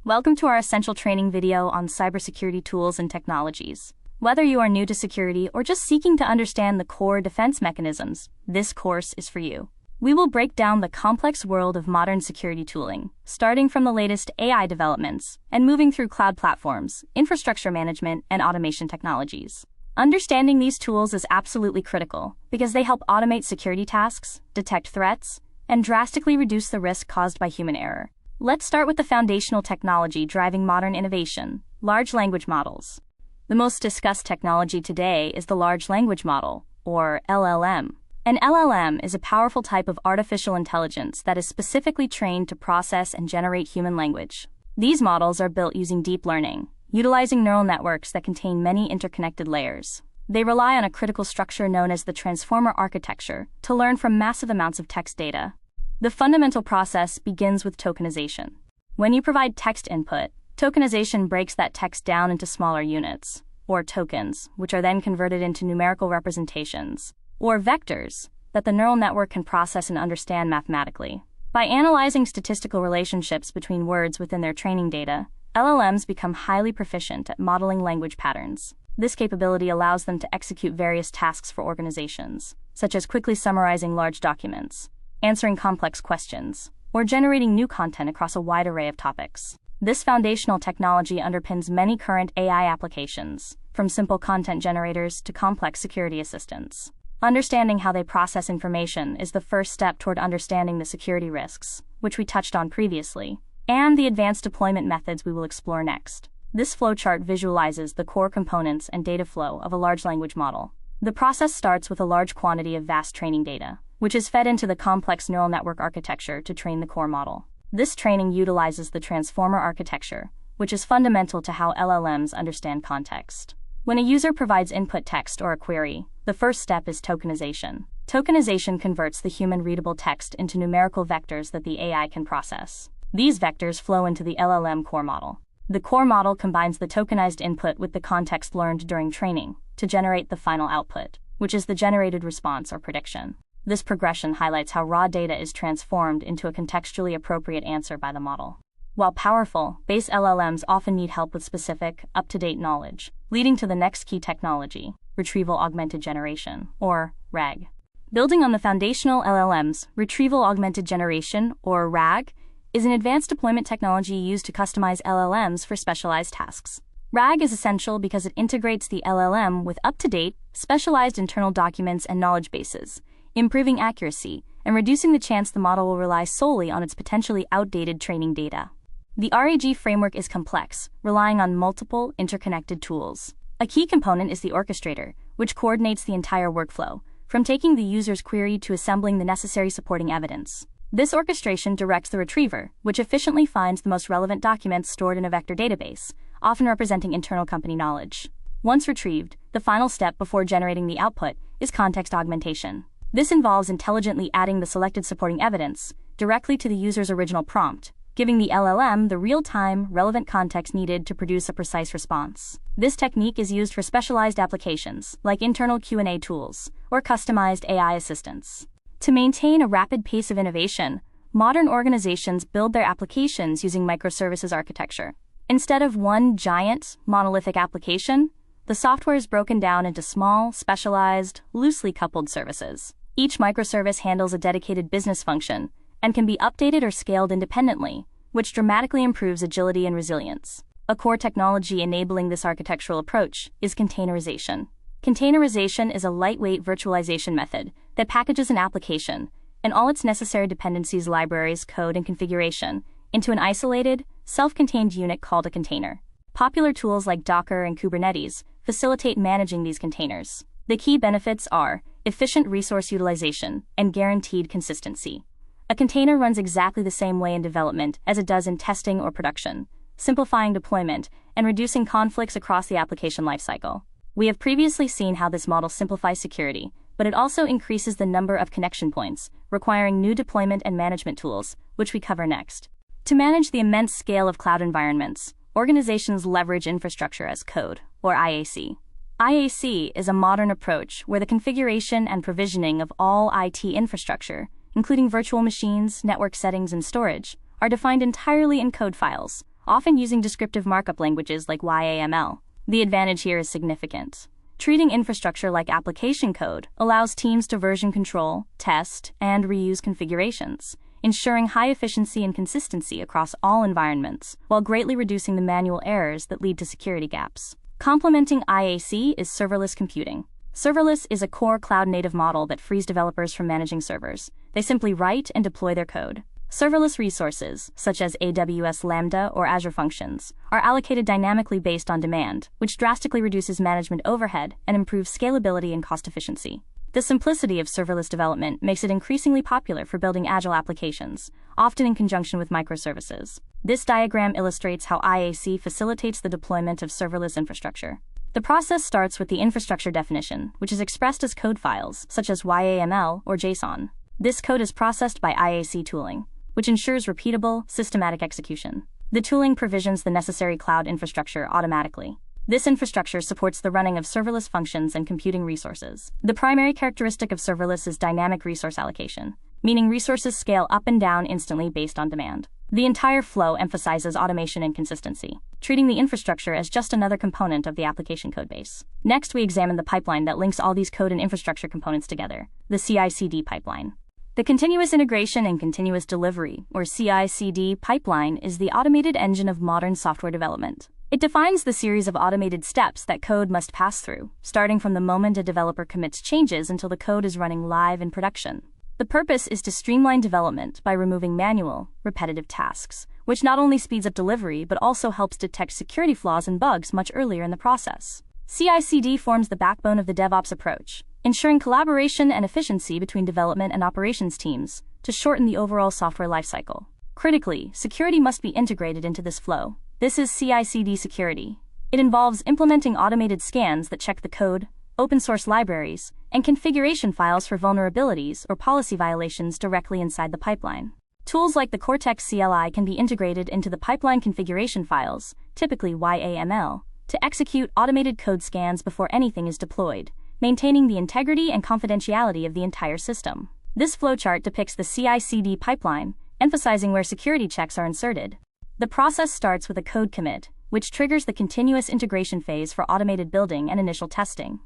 Welcome to our essential training video on cybersecurity tools and technologies. Whether you are new to security or just seeking to understand the core defense mechanisms, this course is for you. We will break down the complex world of modern security tooling, starting from the latest AI developments and moving through cloud platforms, infrastructure management, and automation technologies. Understanding these tools is absolutely critical because they help automate security tasks, detect threats, and drastically reduce the risk caused by human error. Let's start with the foundational technology driving modern innovation: large language models. The most discussed technology today is the large language model, or LLM. An LLM is a powerful type of artificial intelligence that is specifically trained to process and generate human language. These models are built using deep learning, utilizing neural networks that contain many interconnected layers. They rely on a critical structure known as the transformer architecture to learn from massive amounts of text data. The fundamental process begins with tokenization. When you provide text input, tokenization breaks that text down into smaller units, or tokens, which are then converted into numerical representations, or vectors, that the neural network can process and understand mathematically. By analyzing statistical relationships between words within their training data, LLMs become highly proficient at modeling language patterns. This capability allows them to execute various tasks for organizations, such as quickly summarizing large documents, answering complex questions, or generating new content across a wide array of topics. This foundational technology underpins many current AI applications, from simple content generators to complex security assistants. Understanding how they process information is the first step toward understanding the security risks, which we touched on previously, and the advanced deployment methods we will explore next. This flowchart visualizes the core components and data flow of a large language model. The process starts with a large quantity of vast training data, which is fed into the complex neural network architecture to train the core model. This training utilizes the transformer architecture, which is fundamental to how LLMs understand context. When a user provides input text or a query, the first step is tokenization. Tokenization converts the human-readable text into numerical vectors that the AI can process. These vectors flow into the LLM core model. The core model combines the tokenized input with the context learned during training to generate the final output, which is the generated response or prediction. This progression highlights how raw data is transformed into a contextually appropriate answer by the model. While powerful, base LLMs often need help with specific, up-to-date knowledge, leading to the next key technology, Retrieval Augmented Generation, or RAG. Building on the foundational LLMs, Retrieval Augmented Generation, or RAG, is an advanced deployment technology used to customize LLMs for specialized tasks. RAG is essential because it integrates the LLM with up-to-date, specialized internal documents and knowledge bases, improving accuracy and reducing the chance the model will rely solely on its potentially outdated training data. The RAG framework is complex, relying on multiple, interconnected tools. A key component is the orchestrator, which coordinates the entire workflow, from taking the user's query to assembling the necessary supporting evidence. This orchestration directs the retriever, which efficiently finds the most relevant documents stored in a vector database, often representing internal company knowledge. Once retrieved, the final step before generating the output is context augmentation. This involves intelligently adding the selected supporting evidence directly to the user's original prompt, giving the LLM the real-time, relevant context needed to produce a precise response. This technique is used for specialized applications, like internal Q&A tools or customized AI assistants. To maintain a rapid pace of innovation, modern organizations build their applications using microservices architecture. Instead of one giant, monolithic application, the software is broken down into small, specialized, loosely coupled services. Each microservice handles a dedicated business function and can be updated or scaled independently, which dramatically improves agility and resilience. A core technology enabling this architectural approach is containerization. Containerization is a lightweight virtualization method that packages an application and all its necessary dependencies, libraries, code, and configuration into an isolated, self-contained unit called a container. Popular tools like Docker and Kubernetes facilitate managing these containers. The key benefits are efficient resource utilization and guaranteed consistency. A container runs exactly the same way in development as it does in testing or production, simplifying deployment and reducing conflicts across the application lifecycle. We have previously seen how this model simplifies security, but it also increases the number of connection points, requiring new deployment and management tools, which we cover next. To manage the immense scale of cloud environments, organizations leverage infrastructure as code, or IAC. IAC is a modern approach where the configuration and provisioning of all IT infrastructure, including virtual machines, network settings, and storage, are defined entirely in code files, often using descriptive markup languages like YAML. The advantage here is significant. Treating infrastructure like application code allows teams to version control, test, and reuse configurations, ensuring high efficiency and consistency across all environments, while greatly reducing the manual errors that lead to security gaps. Complementing IAC is serverless computing. Serverless is a core cloud-native model that frees developers from managing servers. They simply write and deploy their code. Serverless resources, such as AWS Lambda or Azure Functions, are allocated dynamically based on demand, which drastically reduces management overhead and improves scalability and cost efficiency. The simplicity of serverless development makes it increasingly popular for building agile applications, often in conjunction with microservices. This diagram illustrates how IAC facilitates the deployment of serverless infrastructure. The process starts with the infrastructure definition, which is expressed as code files, such as YAML or JSON. This code is processed by IAC tooling, which ensures repeatable, systematic execution. The tooling provisions the necessary cloud infrastructure automatically. This infrastructure supports the running of serverless functions and computing resources. The primary characteristic of serverless is dynamic resource allocation, meaning resources scale up and down instantly based on demand. The entire flow emphasizes automation and consistency, treating the infrastructure as just another component of the application codebase. Next, we examine the pipeline that links all these code and infrastructure components together, the CI/CD pipeline. The continuous integration and continuous delivery, or CI/CD pipeline, is the automated engine of modern software development. It defines the series of automated steps that code must pass through, starting from the moment a developer commits changes until the code is running live in production. The purpose is to streamline development by removing manual, repetitive tasks, which not only speeds up delivery but also helps detect security flaws and bugs much earlier in the process. CI/CD forms the backbone of the DevOps approach, ensuring collaboration and efficiency between development and operations teams to shorten the overall software lifecycle. Critically, security must be integrated into this flow. This is CI/CD security. It involves implementing automated scans that check the code, open-source libraries, and configuration files for vulnerabilities or policy violations directly inside the pipeline. Tools like the Cortex CLI can be integrated into the pipeline configuration files, typically YAML, to execute automated code scans before anything is deployed, maintaining the integrity and confidentiality of the entire system. This flowchart depicts the CI/CD pipeline, emphasizing where security checks are inserted. The process starts with a code commit, which triggers the continuous integration phase for automated building and initial testing.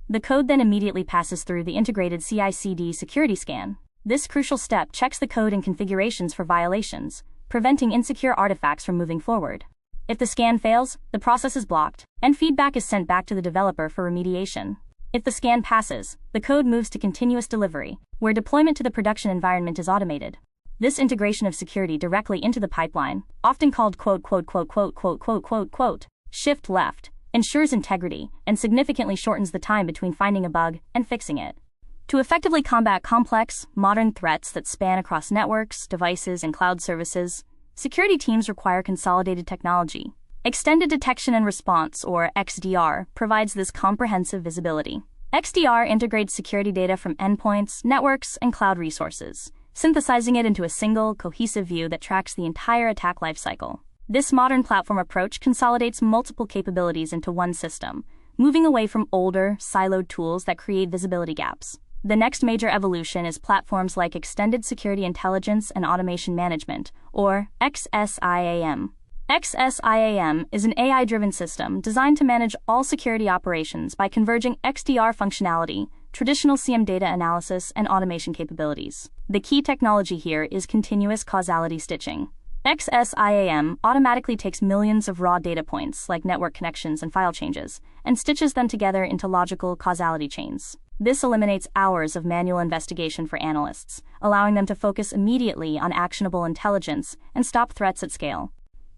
The code then immediately passes through the integrated CI/CD security scan. This crucial step checks the code and configurations for violations, preventing insecure artifacts from moving forward. If the scan fails, the process is blocked, and feedback is sent back to the developer for remediation. If the scan passes, the code moves to continuous delivery, where deployment to the production environment is automated. This integration of security directly into the pipeline, often called shift left, ensures integrity and significantly shortens the time between finding a bug and fixing it. To effectively combat complex, modern threats that span across networks, devices, and cloud services, security teams require consolidated technology. Extended Detection and Response, or XDR, provides this comprehensive visibility. XDR integrates security data from endpoints, networks, and cloud resources, synthesizing it into a single, cohesive view that tracks the entire attack lifecycle. This modern platform approach consolidates multiple capabilities into one system, moving away from older, siloed tools that create visibility gaps. The next major evolution is platforms like Extended Security Intelligence and Automation Management, or XSIAM. XSIAM is an AI-driven system designed to manage all security operations by converging XDR functionality, traditional CM data analysis, and automation capabilities. The key technology here is continuous causality stitching. XSIAM automatically takes millions of raw data points, like network connections and file changes, and stitches them together into logical causality chains. This eliminates hours of manual investigation for analysts, allowing them to focus immediately on actionable intelligence and stop threats at scale.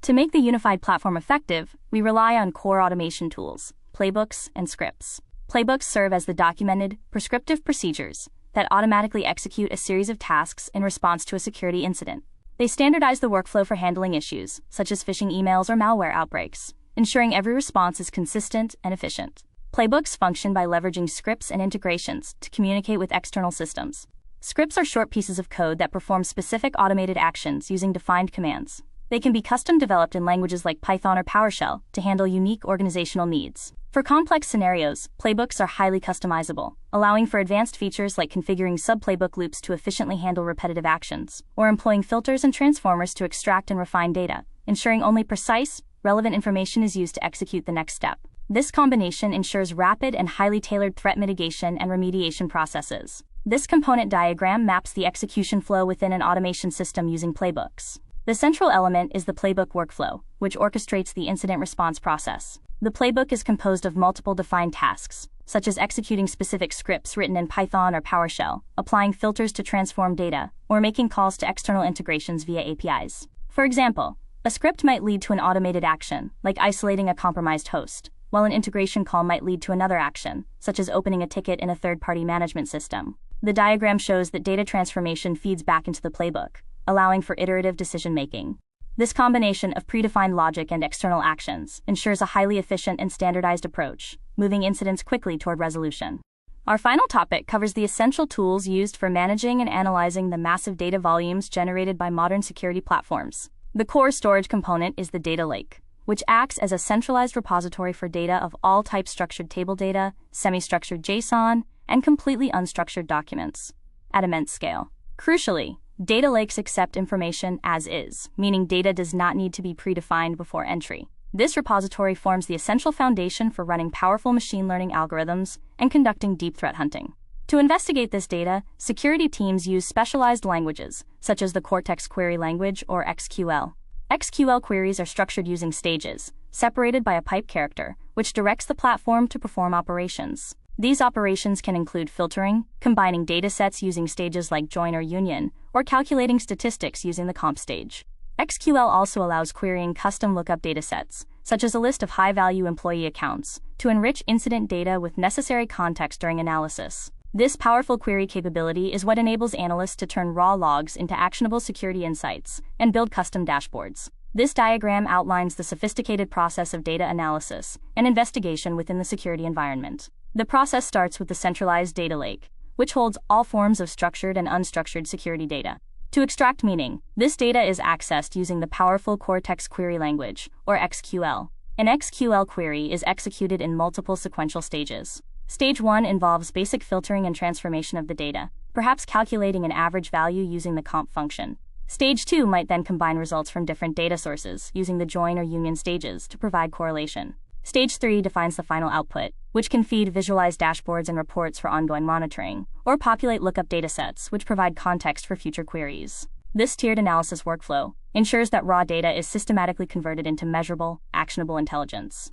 To make the unified platform effective, we rely on core automation tools, playbooks, and scripts. Playbooks serve as the documented, prescriptive procedures that automatically execute a series of tasks in response to a security incident. They standardize the workflow for handling issues, such as phishing emails or malware outbreaks, ensuring every response is consistent and efficient. Playbooks function by leveraging scripts and integrations to communicate with external systems. Scripts are short pieces of code that perform specific automated actions using defined commands. They can be custom developed in languages like Python or PowerShell to handle unique organizational needs. For complex scenarios, playbooks are highly customizable, allowing for advanced features like configuring sub-playbook loops to efficiently handle repetitive actions, or employing filters and transformers to extract and refine data, ensuring only precise, relevant information is used to execute the next step. This combination ensures rapid and highly tailored threat mitigation and remediation processes. This component diagram maps the execution flow within an automation system using playbooks. The central element is the playbook workflow, which orchestrates the incident response process. The playbook is composed of multiple defined tasks, such as executing specific scripts written in Python or PowerShell, applying filters to transform data, or making calls to external integrations via APIs. For example, a script might lead to an automated action, like isolating a compromised host, while an integration call might lead to another action, such as opening a ticket in a third-party management system. The diagram shows that data transformation feeds back into the playbook, allowing for iterative decision-making. This combination of predefined logic and external actions ensures a highly efficient and standardized approach, moving incidents quickly toward resolution. Our final topic covers the essential tools used for managing and analyzing the massive data volumes generated by modern security platforms. The core storage component is the data lake, which acts as a centralized repository for data of all types: structured table data, semi-structured JSON, and completely unstructured documents at immense scale. Crucially, data lakes accept information as is, meaning data does not need to be predefined before entry. This repository forms the essential foundation for running powerful machine learning algorithms and conducting deep threat hunting. To investigate this data, security teams use specialized languages, such as the Cortex Query Language or XQL. XQL queries are structured using stages, separated by a pipe character, which directs the platform to perform operations. These operations can include filtering, combining datasets using stages like join or union, or calculating statistics using the comp stage. XQL also allows querying custom lookup datasets, such as a list of high-value employee accounts, to enrich incident data with necessary context during analysis. This powerful query capability is what enables analysts to turn raw logs into actionable security insights and build custom dashboards. This diagram outlines the sophisticated process of data analysis and investigation within the security environment. The process starts with the centralized data lake, which holds all forms of structured and unstructured security data. To extract meaning, this data is accessed using the powerful Cortex Query Language, or XQL. An XQL query is executed in multiple sequential stages. Stage 1 involves basic filtering and transformation of the data, perhaps calculating an average value using the comp function. Stage 2 might then combine results from different data sources using the join or union stages to provide correlation. Stage 3 defines the final output, which can feed visualized dashboards and reports for ongoing monitoring, or populate lookup datasets, which provide context for future queries. This tiered analysis workflow ensures that raw data is systematically converted into measurable, actionable intelligence.